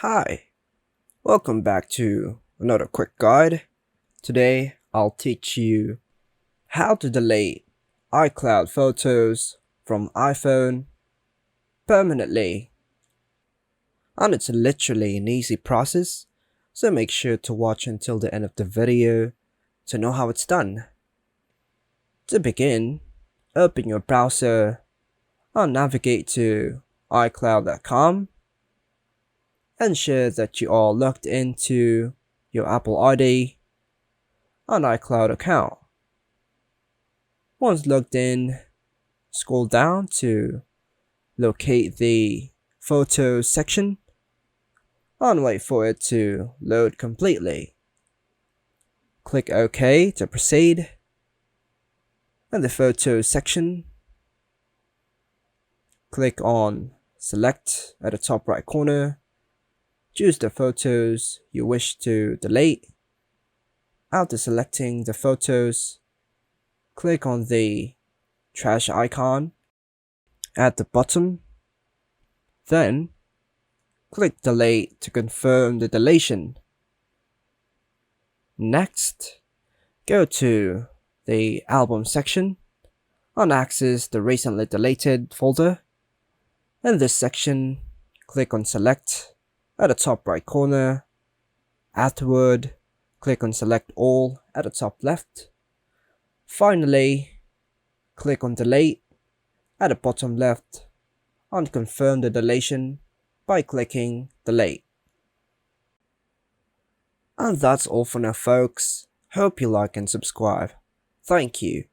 Hi, welcome back to another quick guide. Today I'll teach you how to delete iCloud photos from iPhone permanently. And it's literally an easy process, so make sure to watch until the end of the video to know how it's done. To begin, open your browser and navigate to iCloud.com. Ensure that you are logged into your Apple ID and iCloud account. Once logged in, scroll down to locate the Photos section and wait for it to load completely. Click OK to proceed. In the Photos section, click on Select at the top right corner. Choose the photos you wish to delete. After selecting the photos, click on the trash icon at the bottom. Then, click Delete to confirm the deletion. Next, go to the Album section and access the recently deleted folder. In this section, click on Select at the top right corner. Afterward, click on Select All at the top left. Finally, click on Delete at the bottom left and confirm the deletion by clicking Delete. And that's all for now, folks. Hope you like and subscribe. Thank you.